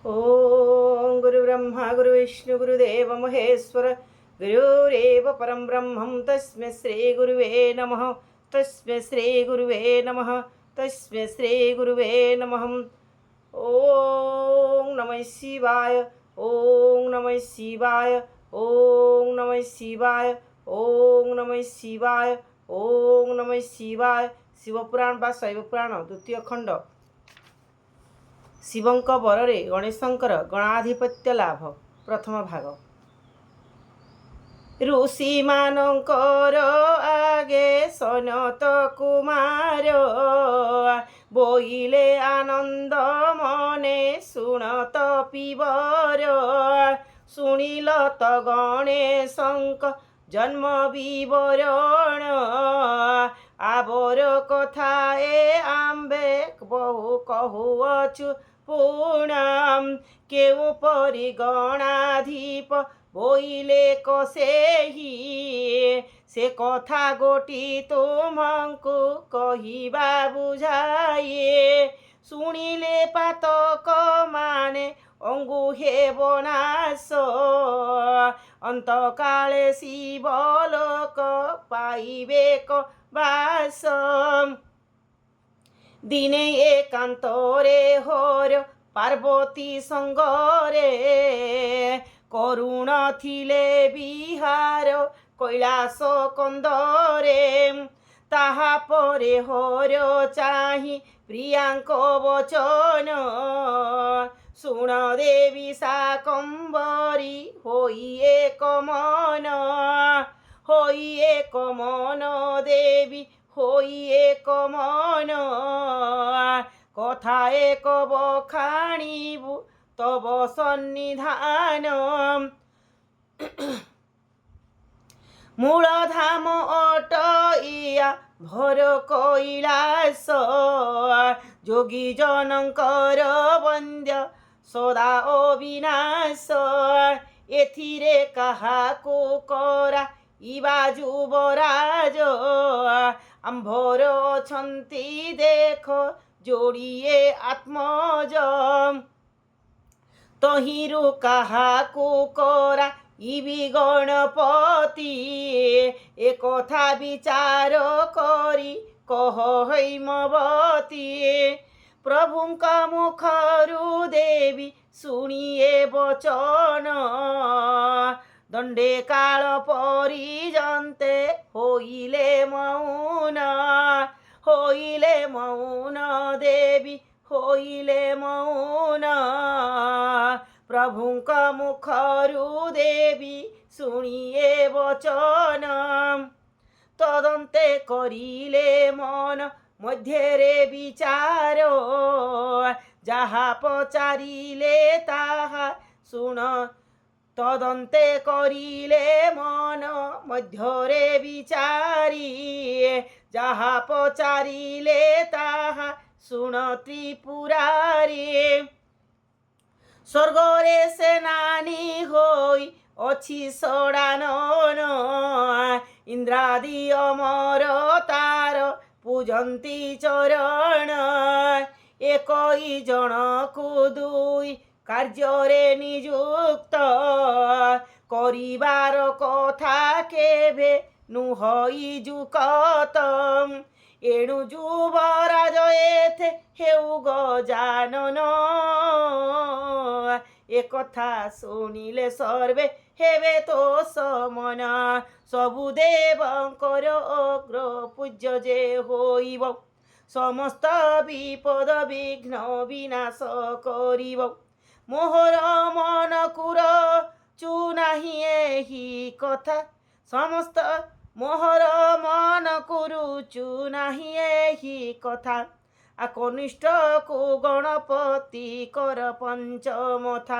ओम गुरुब्रह्मा गुरुविष्णु गुरुदेव महेश्वर गुरुरेव परं ब्रह्मं तस्मै श्री गुरुवे नमः। तस्मै श्री गुरुवे नमः। तस्मै श्री गुरुवे नमः। ओम नमः शिवाय। ओम नमः शिवाय। ओम नमः शिवाय। ओम नमः शिवाय। ओम नमः शिवाय। शिवपुराण बा शैवपुराण द्वितीय खंड शिवଙ୍କ ବରରେ ଗଣେଶଙ୍କର ଗଣାଧିପତ୍ୟ ଲାଭ ପ୍ରଥମ ଭାଗ। ଋଷିମାନଙ୍କର ଆଗେ ସନତ କୁମାର ବୋଇଲେ ଆନନ୍ଦ ମନେ ଶୁଣତ ପିବର। ଶୁଣିଲ ତ ଗଣେଶଙ୍କ ଜନ୍ମ ବିବରଣ ଆବର କଥା ଏ ଆମ୍ବେ ବହୁ କହୁଅଛୁ ପୁଣାମ। କେଉଁ ପରି ଗଣାଧୀପ ବୋଇଲେ କସେହି ସେ କଥା ଗୋଟି ତୁମଙ୍କୁ କହିବା ବୁଝାଏ। ଶୁଣିଲେ ପାତକ ମାନେ ଅଙ୍ଗୁହେ ବନାଶ ଅନ୍ତକାଳେ ଶିବଲୋକ ପାଇବେ ବାସ। ଦିନେ ଏକାନ୍ତରେ ହର ପାର୍ବତୀ ସଙ୍ଗରେ କରୁଣ ଥିଲେ ବିହାର କୈଳାସ କନ୍ଦରେ। ତାହାପରେ ହର ଚାହିଁ ପ୍ରିୟାଙ୍କ ବଚନ ଶୁଣ ଦେବୀ ଶାକମ୍ଭରୀ ହୋଇ ଏକ ମନ। ହୋଇ ଏକ ମନ ଦେବୀ ହୋଇ ଏକ ମନ କଥା ଏକ ବଖାଣିବୁ ତବ ସନ୍ନିଧାନ। ମୂଳଧାମ ଅଟଇଆ ଭର କୈଳାସ ଯୋଗୀ ଜନଙ୍କର ବନ୍ଦ୍ୟ ସଦା ଅବିନାଶ। ଏଥିରେ କାହାକୁ କରା ଇବା ଯୁବରାଜ ଆମ୍ଭର ଅଛନ୍ତି ଦେଖ ଯୋଡ଼ିଏ ଆତ୍ମଜ। ତହିଁରୁ କାହାକୁ କରା ଇବି ଗଣପତି ଏକଥା ବିଚାର କରି କହ ହେଇମବତୀ। ପ୍ରଭୁଙ୍କ ମୁଖରୁ ଦେବୀ ଶୁଣିଏ ବଚନ ଦଣ୍ଡେ କାଳ ପର୍ଯ୍ୟନ୍ତେ ହୋଇଲେ ମୌନ। ହୋଇଲେ ମୌନ ଦେବୀ ହୋଇଲେ ମୌନ। ପ୍ରଭୁଙ୍କ ମୁଖରୁ ଦେବୀ ଶୁଣିଏ ବଚନ ତଦନ୍ତେ କରିଲେ ମନ ମଧ୍ୟରେ ବିଚାର। ଯାହା ପଚାରିଲେ ତାହା ଶୁଣ ତଦନ୍ତେ କରିଲେ ମନ ମଧ୍ୟରେ ବିଚାରି। ଯାହା ପଚାରିଲେ ତାହା ଶୁଣ ତ୍ରିପୁରାରୀ। ସ୍ୱର୍ଗରେ ସେନାନୀ ହୋଇ ଅଛି ଷଡ଼ାନନ ଇନ୍ଦ୍ରାଦି ଅମର ତାର ପୂଜନ୍ତି ଚରଣ। ଏକଇ ଜଣକୁ ଦୁଇ କାର୍ଯ୍ୟରେ ନିଯୁକ୍ତ କରିବାର କଥା କେବେ ନୁହଇ ଯୁକତ। ଏଣୁ ଯୁବରାଜ ଏଥେ ହେଉ ଗଜାନନ ଏକଥା ଶୁଣିଲେ ସର୍ବେ ହେବେ ତ ସମନ। ସବୁ ଦେବଙ୍କର ଅଗ୍ର ପୂଜ୍ୟ ଯେ ହୋଇବ ସମସ୍ତ ବିପଦ ବିଘ୍ନ ବିନାଶ କରିବ। ମୋହର ମନକୁ ରଚୁନାହିଁ ଏହି କଥା ସମସ୍ତ ମୋହର ମନକୁ ରୁଚୁନାହିଁ ଏହି କଥା। କନିଷ୍ଠକୁ ଗଣପତି କର ପଞ୍ଚମଥା।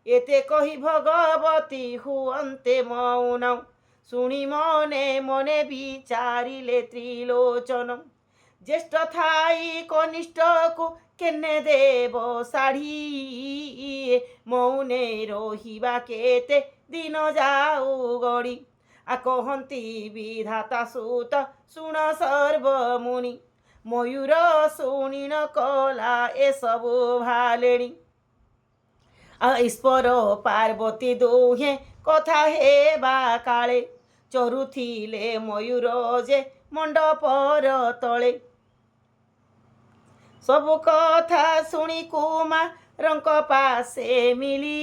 ଏତେ କହି ଭଗବତୀ ହୁଅନ୍ତେ ମୌନ ଶୁଣି ମନେ ମନେ ବିଚାରିଲେ ତ୍ରିଲୋଚନ। ଜ୍ୟେଷ୍ଠ ଥାଇ କନିଷ୍ଠକୁ କେନେ ଦେବ ଶାଢ଼ୀ ମୌନେ ରହିବା କେତେ ଦିନ ଯାଉ ଗଡ଼ି। କହନ୍ତି ବିଧାତା ସୁତ ଶୁଣ ସର୍ବମୁନି ମୟୂର ଶୁଣିନ କଲା ଏସବୁ ଭାଲେଣି। ଈଶ୍ୱର ପାର୍ବତୀ ଦୁହେଁ କଥା ହେବା କାଳେ ଚରୁଥିଲେ ମୟୂର ଯେ ମଣ୍ଡପର ତଳେ। ସବୁ କଥା ଶୁଣି କୁମାରଙ୍କ ପାଶେ ମିଳି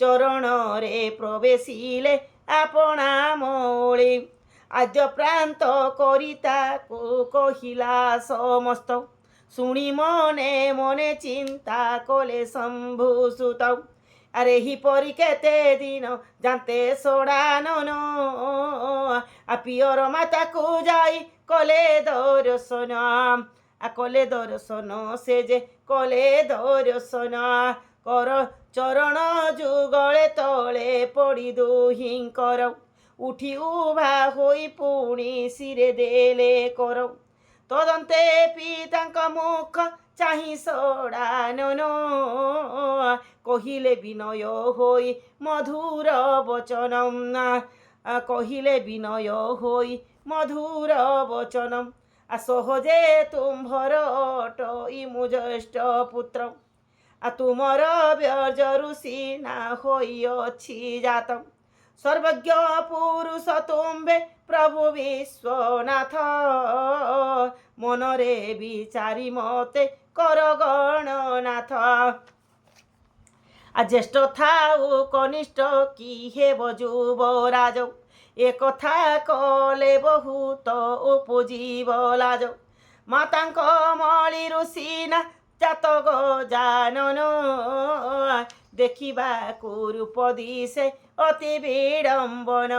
ଚରଣରେ ପ୍ରବେଶିଲେ ଆପଣା ମୌଳି। ଆଦ୍ୟପ୍ରାନ୍ତ କରି ତାକୁ କହିଲା ସମସ୍ତ ଶୁଣି ମନେ ମନେ ଚିନ୍ତା କଲେ ଶମ୍ଭୁସୁତ। ଆରେ ଏହିପରି କେତେ ଦିନ ଯାନ୍ତେ ସଡ଼ାନନ ପିଅର ମାତାକୁ ଯାଇ କଲେ ଦର୍ଶନ। କଲେ ଦର୍ଶନ ସେ ଯେ କଲେ ଦର୍ଶନ କର ଚରଣ ଯୁଗଳେ ତଳେ ପଡ଼ି ଦୁହିଁଙ୍କର ଉଠି ଉଭା ହୋଇ ପୁଣି ଶିରେ ଦେଲେ କର। ତଦନ୍ତେ ପିତାଙ୍କ ମୁଖ ଚାହିଁ ସଡ଼ାନନ କହିଲେ ବିନୟ ହୋଇ ମଧୁର ବଚନ। କହିଲେ ବିନୟ ହୋଇ ମଧୁର ବଚନ ସହଜେ ତୁମ୍ଭର ଅଟଇ ମୁଁ ଜ୍ୟେଷ୍ଠ ପୁତ୍ର। ତୁମର ବ୍ୟର୍ଜରୁ ସିନା ହୋଇଅଛି ଜାତ। ସର୍ବଜ୍ଞ ପୁରୁଷ ତୁମ୍ଭେ ପ୍ରଭୁ ବିଶ୍ୱନାଥ ମନରେ ବିଚାରି ମତେ କର ଗଣନାଥ। ଜ୍ୟେଷ୍ଠ ଥାଉ କନିଷ୍ଠ କି ହେବ ଯୁବରାଜ ଏକଥା କଲେ ବହୁତ ଉପଜୀବ ଲାଜ। ମାତାଙ୍କ ମଳିରୁ ସିନା ଜାତ ଗଜାନନ ଦେଖିବାକୁ ରୂପ ଦିଶେ ଅତି ବିଡ଼ମ୍ବନ।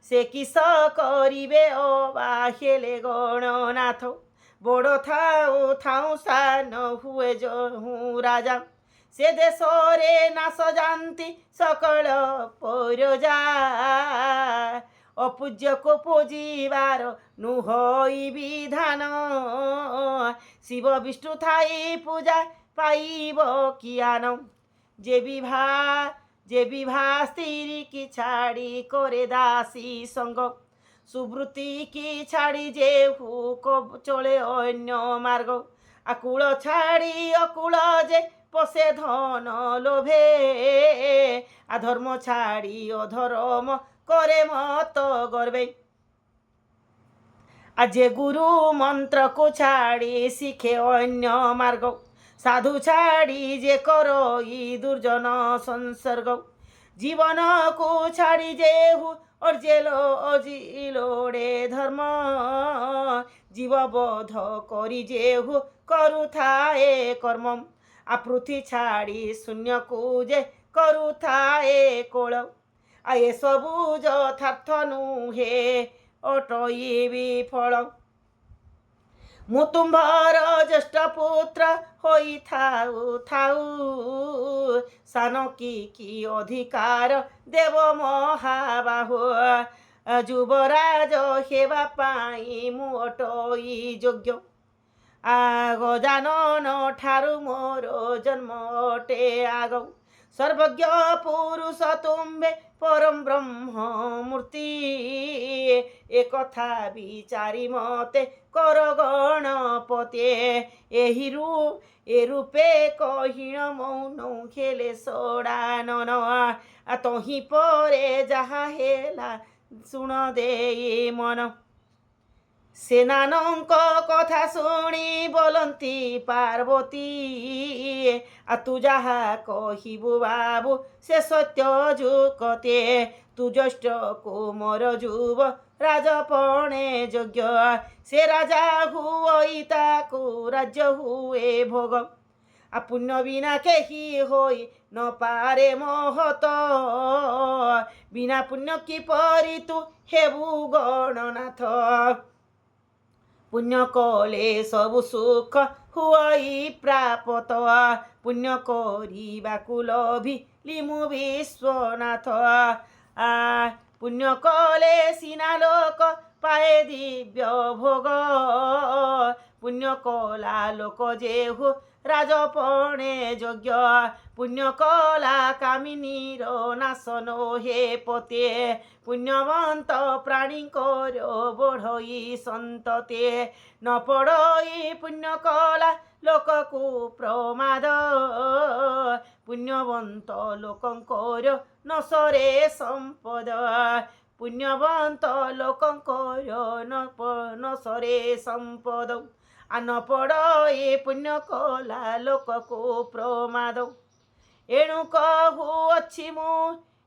ସେ କିସ କରିବେ ଅବା ହେଲେ ଗଣନାଥ ବଡ଼ ଥାଉ ଥାଉ ସାନ ହୁଏ ଯହୁଁ ରାଜା। ସେ ଦେଶରେ ନାଶ ଯାନ୍ତି ସକଳ ପରଜା ଅପୂଜ୍ୟକୁ ପୂଜିବାର ନୁହଇ ବିଧାନ। ଶିବ ବିଷ୍ଣୁ ଥାଇ ପୂଜା ପାଇବ କିଆନ। ଯେ ବିଭା ସ୍ତ୍ରୀ କି ଛାଡ଼ି করে দাসী সঙ্গ সুবৃত্তি কি ছাড়ি যে হুক চলে অন্য মার্গ। আকুল ছাড়ি অকুল যে পশে ধন লোভে আধর্ম ছাড়ি অধর্ম করে মত গর্বে। যে গুরু মন্ত্রকু ছাড়ি শিখে অন্য মার্গ সাধু ছাড়ি যে করই দুর্জন সংসর্গ। জীবনকু ছাড়ি যেহু অর্জেলো অজিলোড়ে ধর্ম জীববোধ করি যেহু করুথায়ে কর্ম। পৃথি ছাড়ি শূন্যকু যে করুথায়ে কোଳ। এসবু যথার্থ নুহে অটই বিফଳ। ମୁଁ ତୁମ୍ଭର ଜ୍ୟେଷ୍ଠ ପୁତ୍ର ହୋଇଥାଉ ଥାଉ ସାନ କି ଅଧିକାର ଦେବ ମହାବାହୁ। ଯୁବରାଜ ହେବା ପାଇଁ ମୁଁ ଅଟଇ ଯୋଗ୍ୟ। ଗଜାନନ ଠାରୁ ମୋର ଜନ୍ମ ଅଟେ ଆଗ। ସର୍ବଜ୍ଞ ପୁରୁଷ ତୁମ୍ଭେ ପରମ ବ୍ରହ୍ମ ମୂର୍ତ୍ତି ଏକଥା ବିଚାରି ମତେ କର ଗଣପତେ। ଏ ରୂପେ କହିଣ ମୌନ ହେଲେ ସଡ଼ାନନ ତହିଁ ପରେ ଯାହା ହେଲା ଶୁଣ ଦେଇ ମନ। ସେନାନଙ୍କ କଥା ଶୁଣି ବୋଲନ୍ତି ପାର୍ବତୀ ତୁ ଯାହା କହିବୁ ବାବୁ ସେ ସତ୍ୟ ଯୁକତେ। ତୁ ଜ୍ୟେଷ୍ଠ କୁମର ଯୁବ ରାଜପଣେ ଯୋଗ୍ୟ ସେ ରାଜା ହୁଅଇ ତାକୁ ରାଜ୍ୟ ହୁଏ ଭୋଗ। ପୁଣ୍ୟ ବିନା କେହି ହୋଇ ନ ପାରେ ମହତ ବିନା ପୁଣ୍ୟ କିପରି ତୁ ହେବୁ ଗଣନାଥ। পুণ্য কলে সবু সুখ হুয়াই প্রাপত পুণ্য করিবাকু লভিলি মু বিশ্বনাথ। পুণ্য কলে সিনা লোক পায়ে দিব্য ভোগ পুণ্য কলা লোক যেহু রাজপণে যোগ্য। পুণ্য কলা কামিনীর নাশন হে পতে পুণ্যবন্ত প্রাণীঙ্কর বড়ই সন্ততে। ন পড়ই পুণ্য কলা লোককু প্রমাদ पुण्यवंत लोकंकर न सरे संपद पुण्यवंत लोकंकर न सरे संपद न पड़ ए पुण्य कला लोक को प्रमाद एणु कहुअछि मु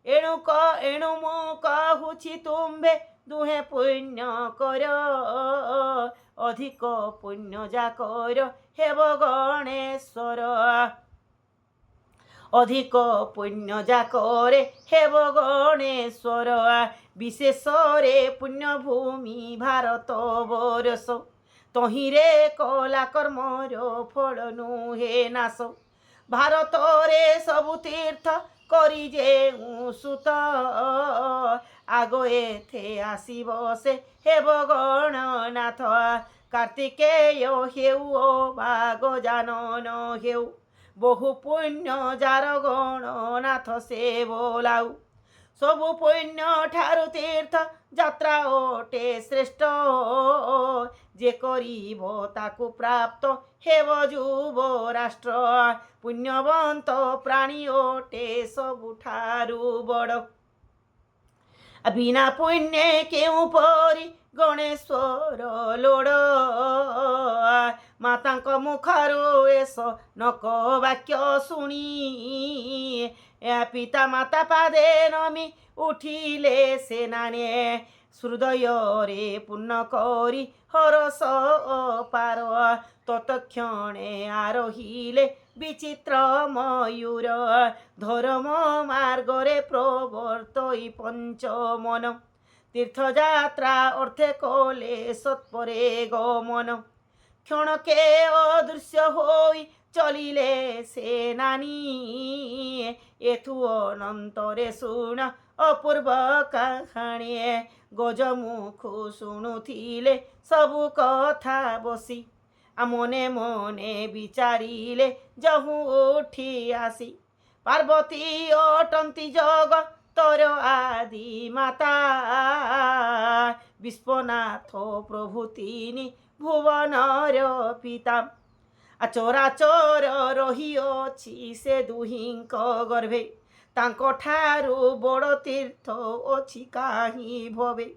एणु मु कहुछि तुम्भे दुहे पुण्य कर अधिक पुण्य जाकर हेब गणेश्वर अधिक पुण्य जाकरे हेब गणेश्वर विशेषरे पुण्य भूमि भारत बरस तहिरे कला कर्मर फल नुहे नाश भारत रे सबु तीर्थ करी जे सुत आग एथे आसिब से हेब गणनाथ कार्तिकेय हेउ बा गजानन हेउ बहु पुण्य जार गणनाथ से बोलाउ सबु पुण्य ठारु तीर्थ यात्रा ओटे श्रेष्ठ जे करिब ताकु प्राप्त हेब जुब राष्ट्र पुण्यवंत प्राणी ओटे सबुठारु बड़ बिना पुण्य केउ परी गणेश्वर लोड़ मातांक मुखरु एस नक वाक्य शुणी पिता माता पादे नमी उठिले सेनाने हृदय रे पुण्य करी हरस पार तत्क्षणे आरोहिले विचित्र मयूर धर्म मार्गरे प्रवर्तई पंचमन तीर्थयात्रा अर्थे कले सत्परे गमन क्षणके अदृश्य होई चलिले सेनानी एथु अनंतरे शुण अपूर्व कहानी गजमुखु शुणुथिले सबु कथा बसी मने मने विचारिले जहु उठी आसी पार्वती अटंती जग तर आदि माता विश्वनाथ प्रभुतिनी भुवनर पिता चराचर रहिअछि से दुहिंक गर्भे तांको ठारु बड़ तीर्थ अछि काहि भवे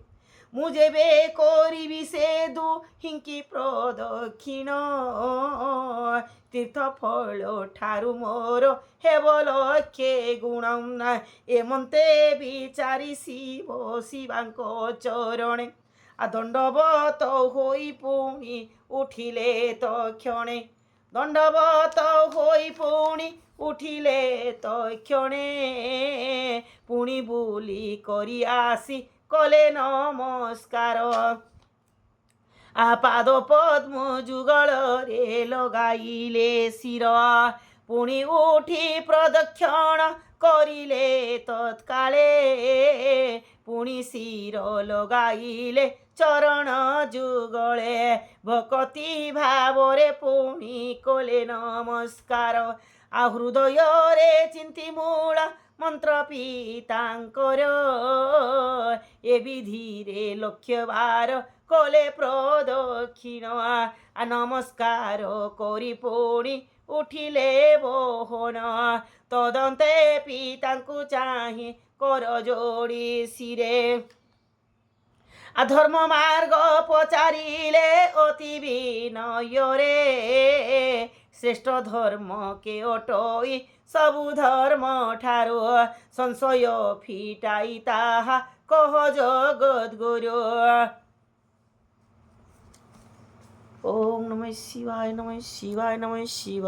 मु जेबे करिबि से दुहिंकी प्रदक्षिण तीर्थ फल ठारु मोर हेब लक्षे गुण एमंते विचारी शिव शिवांको चरणे दंडवत होई पुणी उठिले तक्षणे दंडवत होई पुणी उठिले तक्षणे पुणी बुली करी आसी कले नमस्कार पाद पद्म जुगल रे लगाइले शिर पुणी उठी प्रदक्षिण करिले तत्काले पुणी शिर लगाइले चरण जुगले भक्ति भावरे पुणी कले नमस्कार हृदय रे चिंती मूल मंत्र पीतांकर ए विधिरे लक्ष्य बार कले प्रदक्षिण नमस्कार करी पुणी उठिले बोहन तदन्ते पितांकु चाहि कर जोड़ी सिरे धर्म मार्ग पचारिले अति विनयरे श्रेष्ठ धर्म के अटई सबु धर्म ठारो संशय फिटाई ताहा कह जगद्गुरु। ओम नमः शिवाय नमः शिवाय नमः शिवाय।